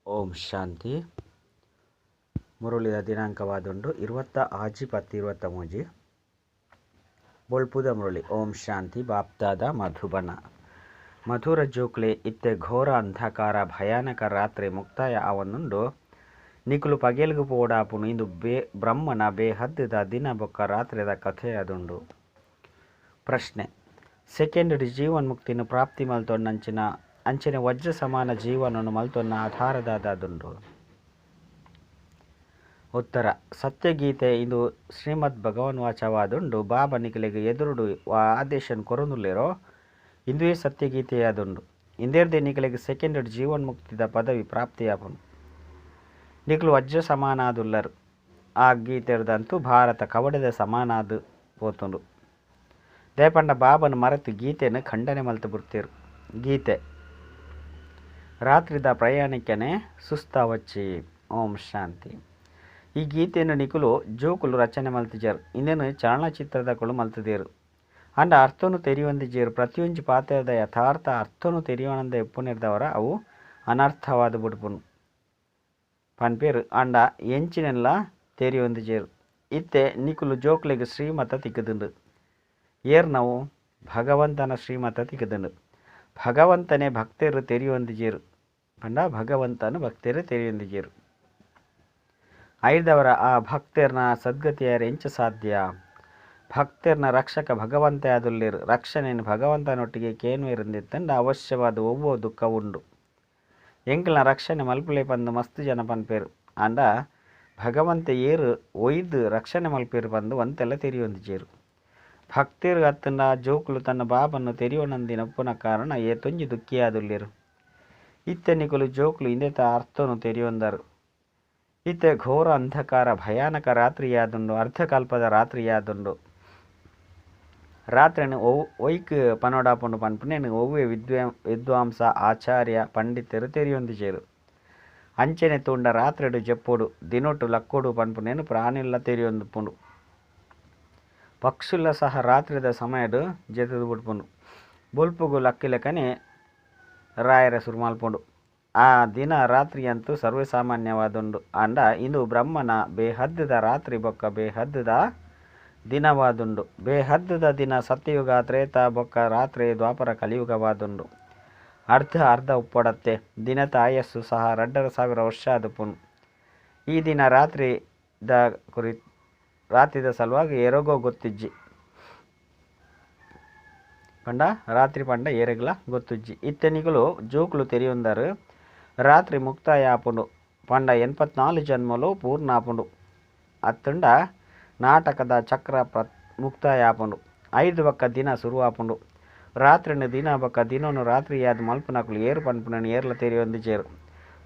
ಓಂ ಶಾಂತಿ. ಮುರುಳಿದ ದಿನಾಂಕವಾದುಂಡು 20 ಆಜಿ 10 ಬೊಳ್ಪುದ ಮುರಳಿ. ಓಂ ಶಾಂತಿ. ಬಾಪ್ದಾದ ಮಧುಬನ. ಮಧುರ ಜೋಕ್ಲೆ ಇತ್ತೆ ಘೋರ ಅಂಧಕಾರ ಭಯಾನಕ ರಾತ್ರಿ ಮುಕ್ತಾಯ ಆವನ್ನುಂಡು ನಿಕುಲು ಪಗೆಲ್ಗು ಪೋಡಾಪುನು ಇಂದು ಬ್ರಹ್ಮನ ಬೇಹದ್ದ ದಿನ ಬೊಕ್ಕ ರಾತ್ರಿದ ಕಥೆ ಅದುಂಡು. ಪ್ರಶ್ನೆ: ಸೆಕೆಂಡ್ ಜೀವನ್ಮುಕ್ತಿನ ಪ್ರಾಪ್ತಿ ಮಲ್ತೊಂಡಂಚಿನ ಅಂಚನೆ ವಜ್ರ ಸಮಾನ ಜೀವನವನ್ನು ಮಲ್ತೊನ್ನ ಆಧಾರದಾದುಂಡು. ಉತ್ತರ: ಸತ್ಯಗೀತೆ ಇಂದು ಶ್ರೀಮದ್ ಭಗವನ್ ವಾಚವಾದುಂಡು. ಬಾಬಾ ನಿಖಿಲೆಗೆ ಎದುರುಡು ಆದೇಶನ್ ಕೊರೊಂದುಲ್ಲೆರೋ ಇಂದುವೇ ಸತ್ಯಗೀತೆಯಾದುಂಡು. ಇಂದೇರ್ದೆ ನಿಖಿಲೆಗೆ ಸೆಕೆಂಡ್ ಜೀವನ್ಮುಕ್ತಿದ ಪದವಿ ಪ್ರಾಪ್ತಿಯಾಪುನು. ನಿಖಿಲು ವಜ್ರ ಸಮಾನಾದುಲ್ಲರು. ಆ ಗೀತೆರ್ದಂತೂ ಭಾರತ ಕವಡೆದ ಸಮಾನಾದು ಪೋತುಂಡು. ದೇಪಂಡ ಬಾಬನ ಮರೆತು ಗೀತೆಯನ್ನು ಖಂಡನೆ ಮಲ್ತು ಬಿಡ್ತೀರು. ಗೀತೆ: ರಾತ್ರಿದ ಪ್ರಯಾಣಕ್ಕನೆ ಸುಸ್ತಾವಚ್ಚಿ. ಓಂ ಶಾಂತಿ. ಈ ಗೀತೆಯನ್ನು ನಿಖುಲು ಜೋಕುಲು ರಚನೆ ಮಲ್ತಿಜರು. ಇಂದೇನು ಚಲನಚಿತ್ರದಗಳು ಮಲ್ತಿದೇರು. ಅಂಡ ಅರ್ಥನು ತೆರೆಯೊಂದಿಜೇರು. ಪ್ರತಿಯೊಂದು ಪಾತ್ರದ ಯಥಾರ್ಥ ಅರ್ಥನು ತೆರೆಯೋಣಂದ ಎಪ್ಪುನಿರ್ದವರ ಅವು ಅನರ್ಥವಾದ ಬಿಡ್ಪುನು ಪನ್ಪೇರು. ಅಂಡ ಎಂಚಿನೆಲ್ಲ ತೆರೆಯೊಂದಿಜೇರು. ಇತ್ತೆ ನಿಖುಲು ಜೋಕ್ಲೆಗೆ ಶ್ರೀಮತ ತಿಕ್ಕದುಂಡು. ಏರ್ನವು ಭಗವಂತನ ಶ್ರೀಮತ ತಿಕ್ಕದುಂಡು. ಭಗವಂತನೇ ಭಕ್ತರು ತೆರೆಯೊಂದಿಜೇರು. ಪಂಡ ಭಗವಂತನು ಭಕ್ತರು ತೆರೆಯೊಂದಿಜೇರು. ಐದವರ ಆ ಭಕ್ತರ್ನ ಸದ್ಗತಿಯಾರ ಎಂಚ ಸಾಧ್ಯ? ಭಕ್ತರ್ನ ರಕ್ಷಕ ಭಗವಂತ ಆದುಲ್ಲೇರು. ರಕ್ಷಣೆಯನ್ನು ಭಗವಂತನೊಟ್ಟಿಗೆ ಕೇನ್ವೇರಿಂದಿತ್ತಂಡ ಅವಶ್ಯವಾದ ಒವ್ವೋ ದುಃಖ ಉಂಡು. ಎಂಕಲ್ನ ರಕ್ಷಣೆ ಮಲ್ಪಲೆ ಪಂದು ಮಸ್ತ್ ಜನ ಪನ್ಪೇರು. ಅಂಡ ಭಗವಂತ ಏರು ಒಯ್ದು ರಕ್ಷಣೆ ಮಲ್ಪೇರು ಪಂದು ಒಂತೆಲ್ಲ ತೆರೆಯೊಂದಿಜೇರು. ಭಕ್ತರು ಅತ್ತಂಡ ಜೋಕುಲು ತನ್ನ ಬಾಬನ್ನು ತೆರೆಯೋಣಂದಿನ ಉಪ್ಪುನ ಕಾರಣ ಏತೊಂಜಿ ದುಃಖಿಯಾದುಲ್ಲೇರು. ಇತ್ತೆ ನಿಕುಲು ಜೋಕುಲು ಇಂದೆತ ಅರ್ಥನು ತೆರೆಯೊಂದರು. ಇತ್ತೆ ಘೋರ ಅಂಧಕಾರ ಭಯಾನಕ ರಾತ್ರಿಯಾದುಂಡು. ಅರ್ಧಕಲ್ಪದ ರಾತ್ರಿಯಾದುಂಡು. ರಾತ್ರಿನ ಒಯ್ಕ್ ಪನೋಡಾಪುಂಡು ಪನ್ಪುನೇನು ಒವ್ವೆ ವಿದ್ವಾಂಸ ಆಚಾರ್ಯ ಪಂಡಿತರು ತೆರೆಯೊಂದಿಜೇರು. ಅಂಚನೆ ತೂಂಡ ರಾತ್ರಿಡು ಜಪ್ಪೊಡು ದಿನೊಟ್ಟು ಲಕ್ಕೋಡು ಪನ್ಪುನೇನು ಪ್ರಾಣಿಲ್ಲ ತೆರೆಯೊಂದುಪುಂಡು. ಪಕ್ಷುಲ್ಲ ಸಹ ರಾತ್ರಿದ ಸಮಯಡು ಜೆತದು ಬಿಡ್ಪುಂಡು. ಬೊಲ್ಪುಗು ಲಕ್ಕಿಲೆಕನೆ ರಾಯರ ಸುರುಮಾಲ್ಪುಂಡು. ಆ ದಿನ ರಾತ್ರಿ ಅಂತೂ ಸರ್ವಸಾಮಾನ್ಯವಾದುಂಡು. ಅಂಡ ಇಂದು ಬ್ರಹ್ಮನ ಬೇಹದ್ದದ ರಾತ್ರಿ ಬೊಕ್ಕ ಬೇಹದ್ದದ ದಿನವಾದುಂಡು. ಬೇಹದ್ದದ ದಿನ ಸತ್ಯಯುಗ ತ್ರೇತ ಬೊಕ್ಕ ರಾತ್ರಿ ದ್ವಾಪರ ಕಲಿಯುಗವಾದುಂಡು. ಅರ್ಧ ಉಪ್ಪೊಡತ್ತೆ. ದಿನದ ಆಯಸ್ಸು ಸಹ 2,500 ವರ್ಷ ಆದುಪುಂಡು. ಈ ದಿನ ರಾತ್ರಿದ ಸಲುವಾಗಿ ಎರಗೋ ಗೊತ್ತಿಜ್ಜಿ ಪಂಡ ರಾತ್ರಿ ಪಂಡ ಏರೆಗ್ಲ ಗೊತ್ತುಜ್ಜಿ. ಇತ್ತೆನಿಗಳು ಜೋಕುಲು ತೆರೆಯೊಂದರು. ರಾತ್ರಿ ಮುಕ್ತಾಯ ಆಪುಂಡು ಪಂಡ 84 ಜನ್ಮಲು ಪೂರ್ಣ ಆಪುಂಡು. ಅತ್ತುಂಡ ನಾಟಕದ ಚಕ್ರ ಮುಕ್ತಾಯ ಆಪುಂಡು. 5 ಬೊಕ್ಕ ದಿನ ಶುರು ಆಪುಂಡು. ರಾತ್ರಿನ ದಿನ ಬೊಕ್ಕ ದಿನನು ರಾತ್ರಿಯಾದ ಮಲ್ಪುನಕುಲು ಏರು ಪನ್ಪುನನು ಏರ್ಲ ತೆರೆಯೊಂದಿಜೇರು.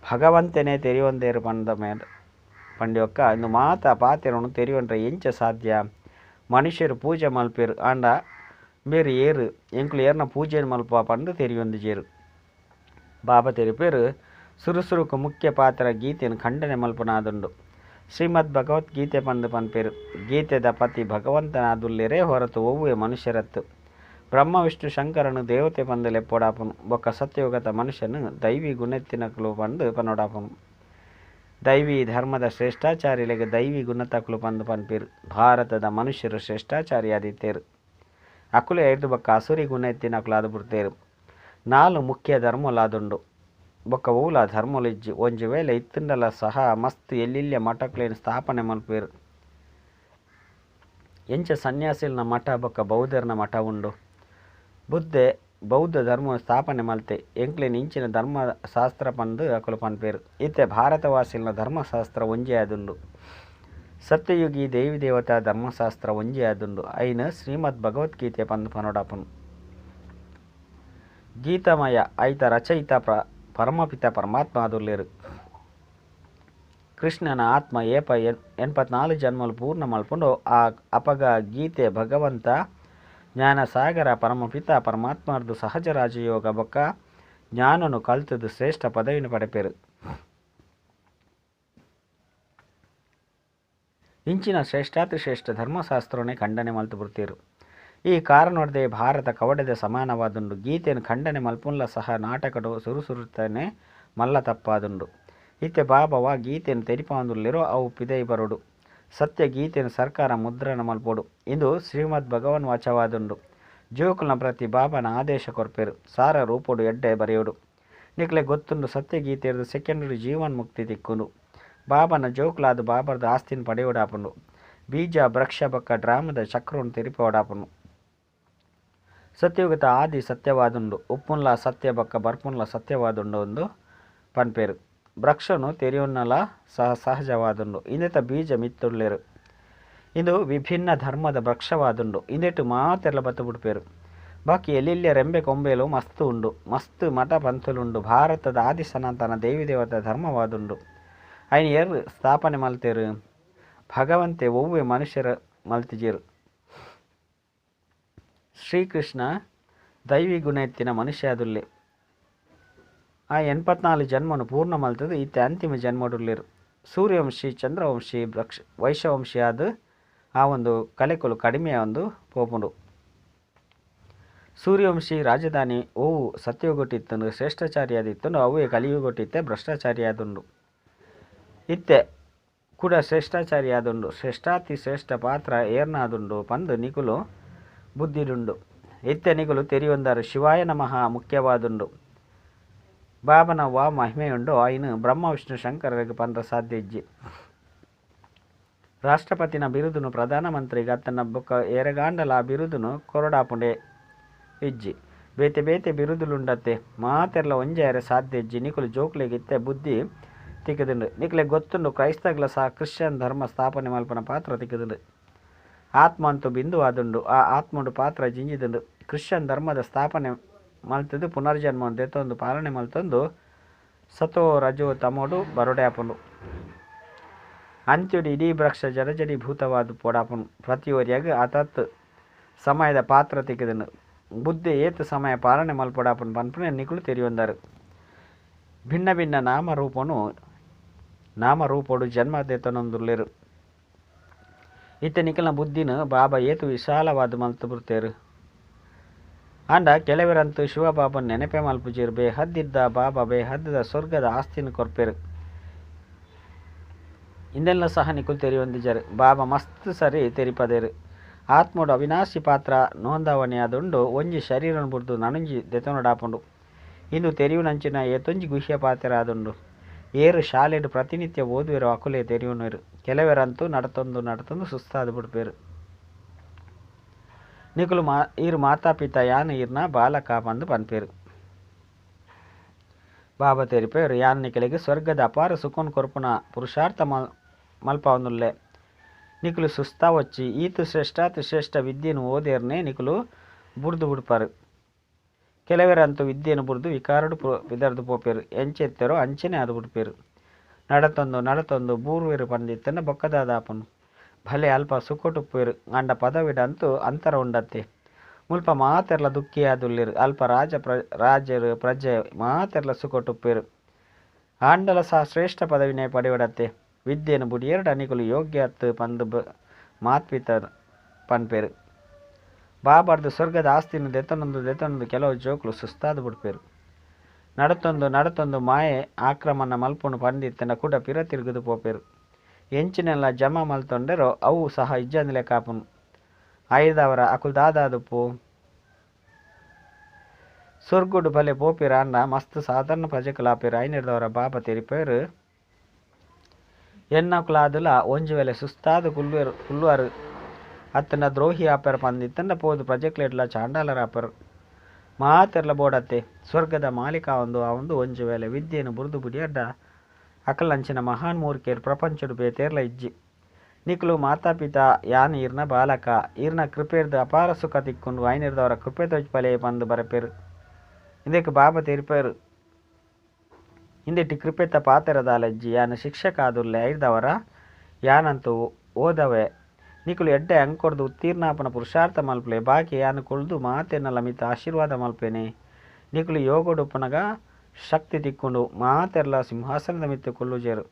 ಭಗವಂತನೇ ತೆರೆಯೊಂದೇರು ಪಂಡ ಮೇಲೆ ಪಂಡ್ಯೊಕ್ಕ ಇಂದು ಮಾತ ಪಾತೆರನು ತೆರೆಯೊಂಡ್ರೆ ಎಂಚ ಸಾಧ್ಯ? ಮನುಷ್ಯರು ಪೂಜೆ ಮಲ್ಪೇರು. ಅಂಡ ಬೇರೆ ಏರು ಎಂಕುಲು ಏರ್ನ ಪೂಜೆಯನ್ನು ಮಲ್ಪ ಪಂಡು ತೆರೆಯೊಂದಿಜೇರು. ಬಾಬಾ ತೆರೆಪೇರು ಸುರುಸುರುಕು ಮುಖ್ಯ ಪಾತ್ರ ಗೀತೆಯನ್ನು ಖಂಡನೆ ಮಲ್ಪನಾದುಂಡು. ಶ್ರೀಮದ್ ಭಗವದ್ಗೀತೆ ಪಂದು ಪನ್ಪೇರು. ಗೀತೆದ ಪತಿ ಭಗವಂತನಾದುಲ್ಲೇರೇ ಹೊರತು ಒವ್ವೇ ಮನುಷ್ಯರತ್ತು. ಬ್ರಹ್ಮ ವಿಷ್ಣು ಶಂಕರನು ದೇವತೆ ಪಂದು ಲೆಪ್ಪೊಡಾಪುನು. ಬೊಕ್ಕ ಸತ್ಯಯುಗದ ಮನುಷ್ಯನು ದೈವಿ ಗುಣೆತ್ತಿನಕಲು ಪಂದು ಪನೋಡಾಪುನು. ದೈವಿ ಧರ್ಮದ ಶ್ರೇಷ್ಠಾಚಾರ್ಯಲೆಗೆ ದೈವಿ ಗುಣತಕಲು ಪಂದು ಪನ್ಪೇರು. ಭಾರತದ ಮನುಷ್ಯರು ಶ್ರೇಷ್ಠಾಚಾರ್ಯಾದಿತ್ತೇರು. ಅಕುಲೆ 5 ಬೊಕ್ಕ ಅಸುರಿ ಗುಣ ಎತ್ತಿನಕಲು ಅದು ಬಿಡ್ತೇರು. 4 ಮುಖ್ಯ ಧರ್ಮಲಾದುಂಡು. ಬೊಕ್ಕ ಊಲ ಧರ್ಮಲಿಜ್ಜಿ ಒಂಜಿ ವೇಳೆ ಇತ್ತುಂಡಲ ಸಹ ಮಸ್ತ್ ಎಲ್ಲಿಲ್ಯ ಮಠಕ್ಲೇನು ಸ್ಥಾಪನೆ ಮಲ್ಪೇರು. ಎಂಚ ಸನ್ಯಾಸಿಲ್ನ ಮಠ ಬೊಕ್ಕ ಬೌದ್ಧರ್ನ ಮಠ ಉಂಡು. ಬೌದ್ಧ ಧರ್ಮ ಸ್ಥಾಪನೆ ಮಲ್ತೆ ಎಂಕ್ಲೇನು ಇಂಚಿನ ಧರ್ಮಶಾಸ್ತ್ರ ಪಂದು ಅಕುಲು ಪನ್ಪೇರು. ಇತ್ತೆ ಭಾರತವಾಸಿಲ್ನ ಧರ್ಮಶಾಸ್ತ್ರ ಒಂಜೇ ಆದುಂಡು. ಸತ್ಯಯುಗಿ ದೇವಿ ದೇವತಾ ಧರ್ಮಶಾಸ್ತ್ರ ಒಂಜೇ ಆದುಂಡು. ಐನ ಶ್ರೀಮದ್ ಭಗವದ್ಗೀತೆ ಪಂದು ಪನೋಡಾಪುನು. ಗೀತಾಮಯ ಐತ ರಚಯಿತ ಪರಮಪಿತ ಪರಮಾತ್ಮ ಆದುಲ್ಲೇರು. ಕೃಷ್ಣನ ಆತ್ಮ ಏಪ 84 ಜನ್ಮಲು ಪೂರ್ಣ ಮಲ್ಪುಂಡು. ಆ ಅಪಗ ಗೀತೆ ಭಗವಂತ ಜ್ಞಾನಸಾಗರ ಪರಮಪಿತ ಪರಮಾತ್ಮರ್ದು ಸಹಜ ರಾಜಯೋಗ ಬೊಕ್ಕ ಜ್ಞಾನನು ಕಲ್ತದು ಶ್ರೇಷ್ಠ ಪದವಿನ ಪಡೆಪೇರು. ಇಂಚಿನ ಶ್ರೇಷ್ಠಾತಿ ಶ್ರೇಷ್ಠ ಧರ್ಮಶಾಸ್ತ್ರವನ್ನೇ ಖಂಡನೆ ಮಲ್ತು ಬಿಡ್ತೀರು. ಈ ಕಾರಣೊಡದೆ ಭಾರತ ಕವಡೆದ ಸಮಾನವಾದುಂಡು. ಗೀತೆಯನ್ನು ಖಂಡನೆ ಮಲ್ಪುನ್ಲ ಸಹ ನಾಟಕಡು ಸುರುಸುರುತ್ತಾನೆ ಮಲ್ಲ ತಪ್ಪಾದುಂಡು. ಇತ್ತೆ ಬಾಬವ ಗೀತೆಯನ್ನು ತೆರಿಪಾಂದುಲ್ಲಿರೋ ಅವು ಪಿದೈ ಬರೋಡು ಸತ್ಯ ಗೀತೆಯನ್ನು ಸರ್ಕಾರ ಮುದ್ರಣ ಮಲ್ಪೋಡು ಇಂದು ಶ್ರೀಮದ್ ಭಗವನ್ ವಾಚವಾದುಂಡು ಜೋಕುಲ್ನ ಪ್ರತಿ ಬಾಬನ ಆದೇಶ ಕೊರ್ಪೇರು ಸಾರ ರೂಪೋಡು ಎಡ್ಡೆ ಬರೆಯೋಡು ನಿಕ್ಲೆ ಗೊತ್ತುಂಡು ಸತ್ಯ ಗೀತೆಯದು ಸೆಕೆಂಡರಿ ಜೀವನ್ ಮುಕ್ತಿ ತಿಕ್ಕುಂಡು ಬಾಬನ ಜೋಕುಲಾದ ಬಾಬರ್ದ ಆಸ್ತಿನ ಪಡೆಯೋಡಾಪುಂಡು ಬೀಜ ವೃಕ್ಷ ಬಕ್ಕ ಡ್ರಾಮದ ಚಕ್ರವನ್ನು ತೆರಿಪೋಡಾಪುಂಡು ಸತ್ಯಯುಗತ ಆದಿ ಸತ್ಯವಾದುಂಡು ಉಪ್ಪುನ್ಲ ಸತ್ಯ ಬಕ್ಕ ಬರ್ಪುನ್ಲ ಸತ್ಯವಾದುಂಡು ಒಂದು ಪನ್ಪೇರು ವೃಕ್ಷನು ತೆರೆಯುನ್ನಲ ಸಹಜವಾದುಂಡು ಇಂದೆತ ಬೀಜ ಮಿತ್ತುಳ್ಳೇರು ಇದು ವಿಭಿನ್ನ ಧರ್ಮದ ವೃಕ್ಷವಾದುಂಡು ಇಂದೆಟ್ಟು ಮಾತೆಲ್ಲ ಬತ್ತು ಬಿಡ್ಪೇರು ಬಾಕಿ ಎಲ್ಲಿಲ್ಲೇ ರೆಂಬೆ ಕೊಂಬೇಲು ಮಸ್ತು ಉಂಡು ಮಸ್ತ್ ಮಠ ಪಂಥುಲುಂಡು ಭಾರತದ ಆದಿ ಸನಾತನ ದೇವಿ ದೇವತ ಧರ್ಮವಾದುಂಡು ಅಯ್ನ ಏರು ಸ್ಥಾಪನೆ ಮಲ್ತೇರು ಭಗವಂತೆ ಒವ್ವೆ ಮನುಷ್ಯರ ಮಲ್ತಿಜೇರು ಶ್ರೀಕೃಷ್ಣ ದೈವಿ ಗುಣ ಎತ್ತಿನ ಮನುಷ್ಯ ಅದುಲ್ಲೆ ಆ 84 ಜನ್ಮನು ಪೂರ್ಣ ಮಲ್ತದು ಇತ್ತೆ ಅಂತಿಮ ಜನ್ಮಡುಲ್ಲೇರು ಸೂರ್ಯವಂಶಿ ಚಂದ್ರವಂಶಿ ವೈಶ್ಯವಂಶಿ ಆದ ಆ ಒಂದು ಕಲೆಕೊಲು ಕಡಿಮೆಯ ಒಂದು ಪೋಪುಂಡು ಸೂರ್ಯವಂಶಿ ರಾಜಧಾನಿ ಓವು ಸತ್ಯಯುಗೊಟ್ಟಿತ್ತನು ಶ್ರೇಷ್ಠಾಚಾರಿಯಾದಿತ್ತನು ಅವೇ ಕಲಿಯುಗೊಟ್ಟಿತ್ತೆ ಭ್ರಷ್ಟಾಚಾರಿಯಾದುಂಡು ಇತ್ತೆ ಕೂಡ ಶ್ರೇಷ್ಠಾಚಾರಿಯಾದುಂಡು ಶ್ರೇಷ್ಠಾತಿ ಶ್ರೇಷ್ಠ ಪಾತ್ರ ಏರ್ನಾದುಂಡು ಪಂದು ನಿಗುಲು ಬುದ್ಧಿಡುಂಡು ಇತ್ತೆ ನಿಗುಲು ತೆರಿಯೊಂದಾರು ಶಿವಾಯ ನಮಃ ಮುಖ್ಯವಾದುಂಡು ಬಾಬನ ವಾ ಮಹಿಮೆಯುಂಡು ಆಯ್ನು ಬ್ರಹ್ಮ ವಿಷ್ಣು ಶಂಕರರಿಗೆ ಪಂದ್ರ ಸಾಧ್ಯ ಇಜ್ಜಿ ರಾಷ್ಟ್ರಪತಿನ ಬಿರುದುನು ಪ್ರಧಾನಮಂತ್ರಿಗೆ ಅತ್ತನ ಬೊಕ್ಕ ಏರಗಾಂಡಲ ಬಿರುದುನು ಕೊರಡಾಪುಂಡೆ ಇಜ್ಜಿ ಬೇತೆ ಬೇತೆ ಬಿರುದುಲುಂಡತ್ತೆ ಮಾತೆರ್ಲ ಒಂಜೆರೆ ಸಾಧ್ಯ ಇಜ್ಜಿ ನಿಕುಲು ಜೋಕ್ಲೆಗಿತ್ತೆ ಬುದ್ಧಿ ತಿಕ್ಕದುಂಡು ನಿಕ್ಲೆ ಗೊತ್ತುಂಡು ಕ್ರೈಸ್ತಗ್ಲ ಸಹ ಕ್ರಿಶ್ಚಿಯನ್ ಧರ್ಮ ಸ್ಥಾಪನೆ ಮಲ್ಪನ ಪಾತ್ರ ತಿಕ್ಕದುಂಡು ಆತ್ಮ ಅಂತೂ ಬಿಂದು ಆದುಂಡು ಆ ಆತ್ಮುಂಡು ಪಾತ್ರ ಜಿಂಜಿದುಂಡು ಕ್ರಿಶ್ಚಿಯನ್ ಧರ್ಮದ ಸ್ಥಾಪನೆ ಮಲ್ತದು ಪುನರ್ಜನ್ಮ ದೆತ್ತೊಂದು ಪಾಲನೆ ಮಲ್ತೊಂದು ಸತೋ ರಜೋ ತಮೋಡು ಬರೋಡೆ ಆಪುಂಡು ಅಂತ್ಯುಡು ಇಡೀ ವೃಕ್ಷ ಜಡಜಡಿ ಭೂತವಾದು ಪೋಡಾಪುಂಡು ಪ್ರತಿಯೊರಿಯಾಗ ಆತತ್ ಸಮಯದ ಪಾತ್ರ ತಿಕ್ಕದನು ಬುದ್ಧಿ ಏತು ಸಮಯ ಪಾಲನೆ ಮಲ್ಪೊಡಾಪುಂಡು ಪನ್ಪುನೆ ನಿಕುಲು ತೆರಿಯೊಂದಾರು ಭಿನ್ನ ಭಿನ್ನ ನಾಮರೂಪೋಡು ಜನ್ಮ ದೆತ್ತನೊಂದುಲ್ಲೇರು ಇತ್ತೆ ನಿಕಲ್ನ ಬುದ್ಧಿನ ಬಾಬಾ ಏತು ವಿಶಾಲವಾದ ಮಲ್ತು ಬರ್ತೇರು ಅಂಡ ಕೆಲವರಂತೂ ಶಿವಬಾಬನ ನೆನಪೆ ಮಲ್ಪುಜೀರು ಬೇಹದ್ದಿದ್ದ ಬಾಬಾ ಬೇಹದ್ದದ ಸ್ವರ್ಗದ ಆಸ್ತಿನ ಕೊರ್ಪೇರು ಇಂದೆಲ್ಲ ಸಹ ನಿಕುಲ್ ತೆರಿಯೊಂದಿಜರು ಬಾಬಾ ಮಸ್ತ್ ಸರಿ ತೆರಿಪದೇರು ಆತ್ಮೋಡು ಅವಿನಾಶಿ ಪಾತ್ರ ನೋಂದಾವಣೆಯಾದುಂಡು ಒಂಜಿ ಶರೀರನ ಬುರ್ದು ನನುಂಜಿ ದೆತೊನೊಡಾಪುಂಡು ಇಂದು ತೆರಿಯುನಂಚಿನ ಏತೊಂಜಿ ಗುಹ್ಯ ಪಾತ್ರ ಆದುಂಡು ಏರು ಶಾಲೆಡು ಪ್ರತಿನಿತ್ಯ ಓದುವೆರು ಅಕುಲೆ ತೆರಿಯುನರು ಕೆಲವರಂತೂ ನಡತೊಂದು ಸುಸ್ತಾದು ಬಿಡ್ಪೇರು ನಿಕುಲು ಈರು ಮಾತಾಪಿತ ಯಾನ್ ಈರ್ನ ಬಾಲಕ ಬಂದು ಪನ್ಪೇರು ಬಾಬಾ ತೆರಿಪೇರು ಯಾನ್ ನಿಕಲಿಗೆ ಸ್ವರ್ಗದ ಅಪಾರ ಸುಖನ್ ಕೊರ್ಪುನ ಪುರುಷಾರ್ಥ ಮಲ್ಪವನುಲ್ಲೆ ನಿಕುಲು ಸುಸ್ತಾ వచ్చి ಈತು ಶ್ರೇಷ್ಠಾತಿ ಶ್ರೇಷ್ಠ ವಿದ್ಯೆನು ಓದೇರ್ನೆ ನಿಕುಲು ಬುಡ್ದು ಬಿಡ್ಪಾರು ಕೆಲವರಂತೂ ವಿದ್ಯೆಯನ್ನು ಬುಡ್ದು ವಿಕಾರಡು ವಿದರ್ದು ಪೋಪೇರು ಎಂಚೆತ್ತರೋ ಅಂಚೆನೆ ಅದು ಬಿಡ್ಪೇರು ನಡತೊಂದು ಬೂರ್ವೇರು ಪಂದಿತ್ತನ ಬೊಕ್ಕದಾದಾಪನು ಭಲೆ ಅಲ್ಪ ಸುಕೊಟುಪ್ಪೇರು ಅಂಡ ಪದವಿಡಂತೂ ಅಂತರ ಉಂಡತ್ತೆ ಮುಲ್ಪ ಮಾತೆರ್ಲ ದುಃಖಿಯಾದುಲ್ಲಿರು ಅಲ್ಪ ರಾಜರು ಪ್ರಜೆ ಮಾತೆರ್ಲ ಸುಕೊಟುಪ್ಪೇರು ಆಂಡಲ ಸಹ ಶ್ರೇಷ್ಠ ಪದವಿನೇ ಪಡೆಯಡತ್ತೆ ವಿದ್ಯೆಯನ್ನು ಬುಡಿಯರ್ಡ ಅನಿಕುಲು ಯೋಗ್ಯ ಹತ್ತು ಪಂದು ಮಾತ್ಪಿತ ಪನ್ಪೇರು ಬಾಬಾರ್ದು ಸ್ವರ್ಗದ ಆಸ್ತಿನ ದೆತನೊಂದು ಕೆಲವು ಜೋಕ್ಲು ಸುಸ್ತಾದು ಬಿಡ್ಪೇರು ನಡತೊಂದು ಮಾಯೆ ಆಕ್ರಮಣ ಮಲ್ಪುನು ಪಂದಿತ್ತನ ಕೂಡ ಪಿರ ತಿರುಗುದು ಪೋಪೇರು ಎಂಚಿನೆಲ್ಲ ಜಮ ಮಲ್ತೊಂಡೆರೋ ಅವು ಸಹ ಇಜ್ಜಂದಿಲೆ ಕಾಪುನು ಐದವರ ಅಕುಲ್ ದಾದಾದುಪ್ಪು ಸೊರ್ಗುಡು ಬಲೆ ಪೋಪಿರ ಅಂಡ ಮಸ್ತ್ ಸಾಧಾರಣ ಪ್ರಜೆಕುಲಾಪಿರ ಐನಿರ್ದವರ ಬಾಬಾ ತೆರಿಪೇರು ಎನ್ನಕುಲಾದುಲ ಒಂಜು ವೇಳೆ ಸುಸ್ತಾದು ಕುಲ್ಲುವರು ಅತ್ತನ ದ್ರೋಹಿ ಆಪರ ಪಂದಿತ್ತಂಡ ಪೋದು ಪ್ರಜೆಕ್ಲೆಡ್ಲ ಚಾಂಡಾಲರ ಆಪರು ಮಾತೆರ್ಲ ಬೋಡತ್ತೆ ಸ್ವರ್ಗದ ಮಾಲೀಕ ಆ ಒಂದು ಒಂಜು ವೇಳೆ ವಿದ್ಯೆಯನ್ನು ಬುರ್ದು ಬುಡಿಯಡ್ಡ ಅಕಲಂಚಿನ ಮಹಾನ್ ಮೂರ್ಖೇರು ಪ್ರಪಂಚಡು ಬೇತೇರ್ಲ ಇಜ್ಜಿ ನಿಕುಲು ಮಾತಾಪಿತ ಯಾನ್ ಈರ್ನ ಬಾಲಕ ಈರ್ನ ಕೃಪೆರ್ದು ಅಪಾರ ಸುಖ ತಿಕ್ಕೊಂಡು ಐನಿರ್ದವರ ಕೃಪೆ ತೊಜ್ಪಲೆ ಪಂದು ಬರಪೇರು ಇದಕ್ಕೆ ಬಾಬಾ ತೆರಿಪೇರು ಹಿಂದೆಟ್ಟಿ ಕೃಪೆತ್ತ ಪಾತೆರದಾಲಜ್ಜಿ ಯಾನ ಶಿಕ್ಷಕ ಆದುಲ್ಲೆ ಐದವರ ಯಾನಂತೂ ಓದವೆ ನಿಕುಲು ಎಡ್ಡೆ ಅಂಕೊರ್ದು ಉತ್ತೀರ್ಣಾಪನ ಪುರುಷಾರ್ಥ ಮಲ್ಪಲೆ ಬಾಕಿ ಯಾನು ಕುಳ್ದು ಮಾತೆನ್ನಲ ಮಿತ ಆಶೀರ್ವಾದ ಮಲ್ಪೇನೆ ನಿಕುಲು ಯೋಗಡುಪ್ಪನಗ ಶಕ್ತಿ ತಿಕ್ಕೊಂಡು ಮಾತೆರ್ಲ ಸಿಂಹಾಸನದ ಮಿತ್ತು ಕುಲ್ಲುಜೇರು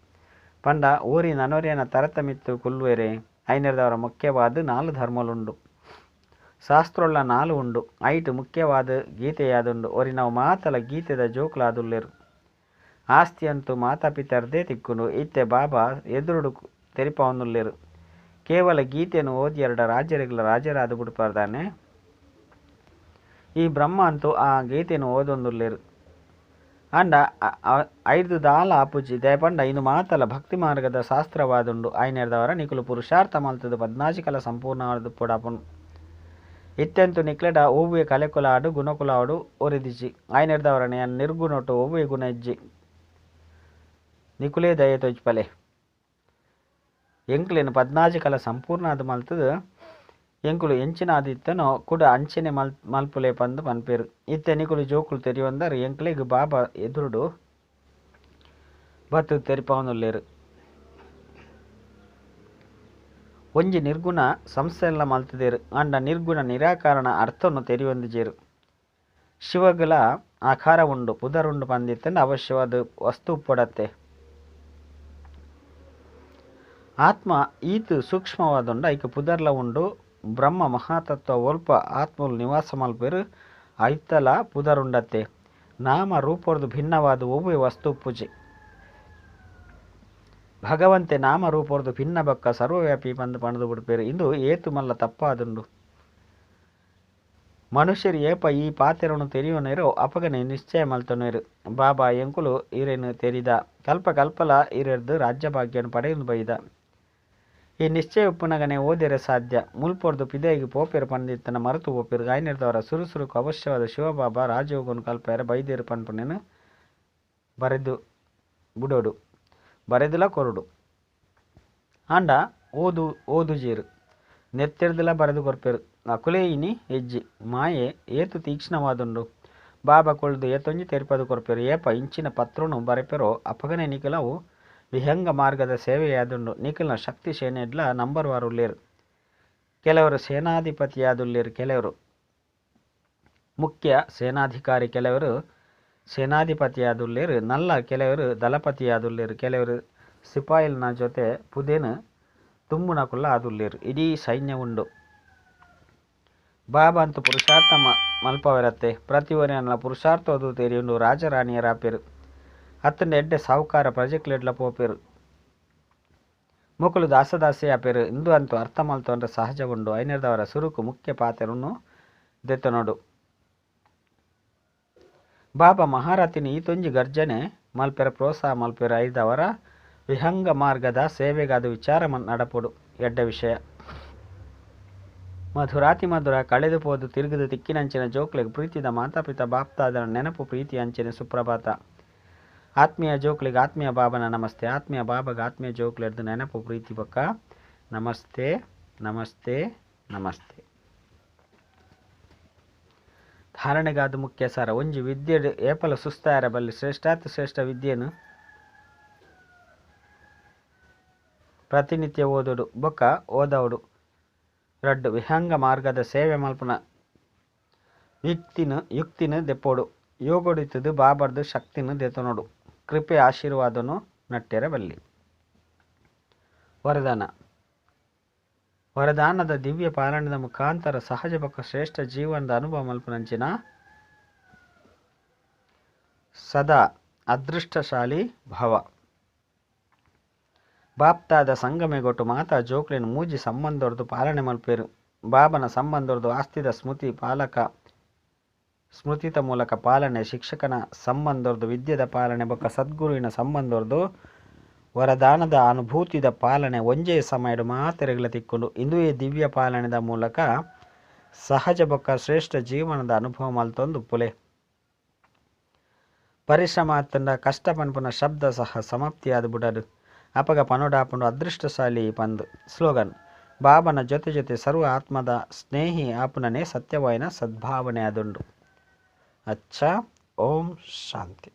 ಪಂಡ ಊರಿ ನನೋರಿಯನ ತರತ ಮಿತ್ತು ಕುಲ್ಲುವೆರೆ ಐನಿರ್ದವರ ಮುಖ್ಯವಾದ 4 ಧರ್ಮಲುಂಡು ಶಾಸ್ತ್ರೋಳ್ಳ 4 ಉಂಡು ಐಟು ಮುಖ್ಯವಾದ ಗೀತೆಯಾದುಂಡು ಒರಿ ನಾವು ಮಾತಲ ಗೀತೆದ ಜೋಕ್ಲಾದುಲ್ಲೇರು ಆಸ್ತಿ ಅಂತೂ ಮಾತಾಪಿತರದೇ ತಿಕ್ಕುಂಡು. ಇತ್ತೆ ಬಾಬಾ ಎದುರುಡು ತೆರಿಪವನ್ನುಲ್ಲೇರು. ಕೇವಲ ಗೀತೆಯನ್ನು ಓದಿ 2 ರಾಜ್ಯಗಳ ರಾಜರಾದು ಬಿಡ್ಪಾರ್ದಾನೆ. ಈ ಬ್ರಹ್ಮ ಅಂತೂ ಆ ಗೀತೆಯನ್ನು ಓದೊಂದುಲ್ಲೇರು. ಅಂಡ 5 ದಾಲ ಆಪುಜಿ ದಯಪಂಡ ಇನ್ನು ಮಾತಲ ಭಕ್ತಿ ಮಾರ್ಗದ ಶಾಸ್ತ್ರವಾದುಂಡು. ಆಯ್ನೆರ್ದವರ ನಿಕುಲು ಪುರುಷಾರ್ಥ ಮಲ್ತದು 14 ಕಲ ಸಂಪೂರ್ಣ ಪುಡಾಪುಂಡು. ಇತ್ತೆಂತು ನಿಕ್ಲೆಡ ಓವ್ವೆ ಕಲೆಕುಲಾಡು ಗುಣಕುಲಾಡು ಒರಿದಿಜಿ. ಆಯ್ನೆರ್ದವರನೆಯ ನಿರ್ಗುಣೊಟ್ಟು ಓವ್ವೆ ಗುಣ ಇಜ್ಜಿ ನಿಕುಲೇ ದಯೆ ತೊಜ್ಪಲೆ. ಎಂಕ್ಲೆನು 14 ಕಲ ಸಂಪೂರ್ಣ ಅದು ಮಲ್ತದು. ಎಂಕುಲು ಎಂಚಿನ ಆದಿತ್ತನೋ ಕೂಡ ಅಂಚನೆ ಮಲ್ಪುಲೆ ಪಂದು ಪನ್ಪೇರು. ಇತ್ತೆ ನಿಕುಲು ಜೋಕುಲು ತೆರಿಯೊಂದರು ಎಂಕ್ಲೆಗ್ ಬಾಬಾ ಎದುರುಡು ಬತ್ತು ತೆರಿಪವನುಲ್ಲೇರು. ಒಂಜಿ ನಿರ್ಗುಣ ಸಂಸ್ಥೆಲ್ಲ ಮಲ್ತದೇರು. ಅಂಡ ನಿರ್ಗುಣ ನಿರಾಕರಣ ಅರ್ಥವನ್ನು ತೆರಿಯೊಂದಿಜೇರು. ಶಿವಗಳ ಆಕಾರ ಉಂಡು ಪುದರುಂಡು ಪಂದಿತ್ತಂದು ಅವಶ್ಯವಾದ ವಸ್ತು ಉಪ್ಪೊಡತ್ತೆ. ಆತ್ಮ ಈತು ಸೂಕ್ಷ್ಮವಾದುಂಡು ಐಕೆ ಪುದರ್ಲ ಉಂಡು. ಬ್ರಹ್ಮ ಮಹಾತತ್ವ ಒಲ್ಪ ಆತ್ಮಲು ನಿವಾಸ ಮಲ್ಪೇರು. ಐತಲ ಪುದರುಂಡತ್ತೆ. ನಾಮ ರೂಪರ್ದು ಭಿನ್ನವಾದ ಒವ್ವೆ ವಸ್ತು ಪೂಜೆ. ಭಗವಂತೆ ನಾಮ ರೂಪರ್ದು ಭಿನ್ನ ಬಕ್ಕ ಸರ್ವವ್ಯಾಪಿ ಪಂದು ಪಣದು ಬಿಡ್ಪೇರು. ಇಂದು ಏತು ಮಲ್ಲ ತಪ್ಪಾದುಂಡು. ಮನುಷ್ಯರು ಏಪ ಈ ಪಾತೆರನ್ನು ತೆರಿಯೋನೇರೋ ಅಪಗನೆ ನಿಶ್ಚಯ ಮಲ್ತನೇರು. ಬಾಬಾ ಎಂಕುಲು ಇರೇನು ತೆರಿದ ಕಲ್ಪ ಕಲ್ಪಲ ಇರೆರ್ದು ರಾಜ್ಯಭಾಗ್ಯನು ಪಡೆಯುವುದು ಬೈದ. ಈ ನಿಶ್ಚಯ ಉಪ್ಪುನಗನೆ ಓದಿರೆ ಸಾಧ್ಯ. ಮುಲ್ಪೊರ್ದು ಪಿದೆಗೆ ಪೋಪೇರು ಪಂದಿತ್ತನ ಮರೆತು ಪೋಪೇರು. ಗಾಯನಿರ್ದವರ ಸುರುಸುರುಕು ಅವಶ್ಯವಾದ ಶಿವಬಾಬಾ ರಾಜಯೋಗನು ಕಲ್ಪೇರ ಬೈದೇರು ಪನ್ಪುನೇನು ಬರೆದು ಬುಡೋಡು ಬರೆದಿಲ್ಲ ಕೊರಡು. ಆಂಡ ಓದುಜೇರು ನೆತ್ತೆರ್ದಿಲ್ಲ ಬರೆದು ಕೊರ್ಪೇರು. ಅಕುಲೇಯಿನಿ ಹೆಜ್ಜಿ ಮಾಯೆ ಏತು ತೀಕ್ಷ್ಣವಾದುಂಡು. ಬಾಬಾ ಕೊಳ್ದು ಏತೊಂಜಿ ತೆರಿಪದು ಕೊರ್ಪೇರು. ಏಪ ಇಂಚಿನ ಪತ್ರನು ಬರೆಪೆರೋ ಅಪಗನೆ ನಿಖಿಲವು ವಿಹಂಗ ಮಾರ್ಗದ ಸೇವೆಯಾದುಂಡು. ನಿಖಿಲ್ನ ಶಕ್ತಿ ಸೇನೆಡ್ಲ ನಂಬರ್ ವಾರು ಉಳ್ಳೇರು. ಕೆಲವರು ಸೇನಾಧಿಪತಿಯಾದುಳ್ಳೇರು. ಕೆಲವರು ಮುಖ್ಯ ಸೇನಾಧಿಕಾರಿ. ಕೆಲವರು ಸೇನಾಧಿಪತಿಯಾದುಳ್ಳೇರು. ನಲ್ಲ ಕೆಲವರು ದಳಪತಿಯಾದುಳ್ಳೇರು. ಕೆಲವರು ಸಿಪಾಯಿಲ್ನ ಜೊತೆ ಪುದೇನು ತುಂಬುನಕುಲ್ಲ ಆದುಳ್ಳೇರು. ಇಡೀ ಸೈನ್ಯ ಉಂಡು. ಬಾಬಾ ಅಂತೂ ಪುರುಷಾರ್ಥ ಮಲ್ಪವರತ್ತೆ. ಪ್ರತಿವರ್ಯನ ಪುರುಷಾರ್ಥೋದು ತೆರಿಯುಂಡು. ರಾಜರಾಣಿಯರಾಪೇರು. ಅತ್ತಂಡ ಎಡ್ಡೆ ಸಾವುಕಾರ ಪ್ರಜೆಕ್ಲೆಡ್ಲ ಪೋಪೇರು. ಮುಕುಲು ದಾಸದಾಸಿ ಆಪೇರು. ಇಂದು ಅಂತೂ ಅರ್ಥ ಮಲ್ತೊಂಡ್ರೆ ಸಹಜ ಉಂಡು. ಐನೆರ್ದವರ ಸುರುಕು ಮುಖ್ಯ ಪಾತೆರನ್ನು ದೆತ್ತನೋಡು. ಬಾಬಾ ಮಹಾರಥಿನಿ ಈತೊಂಜಿ ಗರ್ಜನೆ ಮಲ್ಪೆರ ಪ್ರೋತ್ಸಾಹ ಮಲ್ಪೆರ. ಐದವರ ವಿಹಂಗ ಮಾರ್ಗದ ಸೇವೆಗಾದ ವಿಚಾರ ನಡಪೊಡು ಎಡ್ಡ ವಿಷಯ. ಮಧುರಾತಿ ಮಧುರ ಕಳೆದು ಪೋದು ತಿರುಗಿದು ತಿಕ್ಕಿನಂಚಿನ ಜೋಕ್ಲೆಗೆ ಪ್ರೀತಿದ ಮಾತಾಪಿತ ಬಾಪ್ತಾದರ ನೆನಪು ಪ್ರೀತಿ ಅಂಚಿನ ಸುಪ್ರಭಾತ. ಆತ್ಮೀಯ ಜೋಕ್ಲಿಗೆ ಆತ್ಮೀಯ ಬಾಬನ ನಮಸ್ತೆ. ಆತ್ಮೀಯ ಬಾಬಾಗ ಆತ್ಮೀಯ ಜೋಕ್ಲೆಡ್ದು ನೆನಪು ಪ್ರೀತಿ ಬಕ್ಕ ನಮಸ್ತೆ ನಮಸ್ತೆ ನಮಸ್ತೆ. ಧಾರಣೆಗಾದ ಮುಖ್ಯ ಸಾರ. ಒಂಜಿ ವಿದ್ಯೆ ಏಪಲ ಸುಸ್ತಾರ ಬಲ್ಲಿ ಶ್ರೇಷ್ಠಾತಿ ಶ್ರೇಷ್ಠ ವಿದ್ಯೆನು ಪ್ರತಿನಿತ್ಯ ಓದೋಡು ಬೊಕ್ಕ ಓದೋಡು. 2 ವಿಹಂಗ ಮಾರ್ಗದ ಸೇವೆ ಮಲ್ಪನ ಯುಕ್ತಿನು ದೆಪ್ಪೋಡು. ಯೋಗೊಡಿತದು ಬಾಬರ್ದು ಶಕ್ತಿನು ದೆತನೋಡು. ಕೃಪೆ ಆಶೀರ್ವಾದನು ನಟ್ಟೆರ ಬಲ್ಲಿ. ವರದಾನದ ದಿವ್ಯ ಪಾಲನದ ಮುಖಾಂತರ ಸಹಜ ಬಕ್ಕ ಶ್ರೇಷ್ಠ ಜೀವನದ ಅನುಭವ ಮಲ್ಪನಂಚಿನ ಸದಾ ಅದೃಷ್ಟಶಾಲಿ ಭವ. ಬಾಪ್ತಾದ ಸಂಗಮೆಗೊಟ್ಟು ಮಾತಾ ಜೋಕ್ಲೆನು ಮೂಜಿ ಸಂಬಂಧರ್ದು ಪಾಲನೆ ಮಲ್ಪೇರು. ಬಾಬನ ಸಂಬಂಧರ್ದು ಆಸ್ತಿದ ಸ್ಮೃತಿತ ಮೂಲಕ ಪಾಲನೆ. ಶಿಕ್ಷಕನ ಸಂಬಂಧರ್ದು ವಿದ್ಯೆದ ಪಾಲನೆ ಬೊಕ್ಕ ಸದ್ಗುರುವಿನ ಸಂಬಂಧರ್ದು ವರದಾನದ ಅನುಭೂತಿದ ಪಾಲನೆ. ಒಂಜೇ ಸಮಯಡು ಮಾತೆರೆಗಳ ತಿಕ್ಕೊಂಡು ಇಂದುವೇ ದಿವ್ಯ ಪಾಲನೆದ ಮೂಲಕ ಸಹಜ ಬೊಕ್ಕ ಶ್ರೇಷ್ಠ ಜೀವನದ ಅನುಭವ ಮಲ್ತೊಂದು ಪುಲೆ. ಪರಿಶ್ರಮ ಅತ್ತಂಡ ಕಷ್ಟ ಪನ್ಪುನ ಶಬ್ದ ಸಹ ಸಮಾಪ್ತಿಯಾದ ಬುಡದು. ಅಪಗ ಪನೋಡಾಪುಂಡು ಅದೃಷ್ಟಶಾಲಿ ಪಂದು. ಸ್ಲೋಗನ್: ಬಾಬನ ಜೊತೆ ಜೊತೆ ಸರ್ವ ಆತ್ಮದ ಸ್ನೇಹಿ ಆಪುನನೇ ಸತ್ಯವಾಯಿನ ಸದ್ಭಾವನೆ ಅದುಂಡು. ಅಚ್ಚ. ಓಂ ಶಾಂತಿ.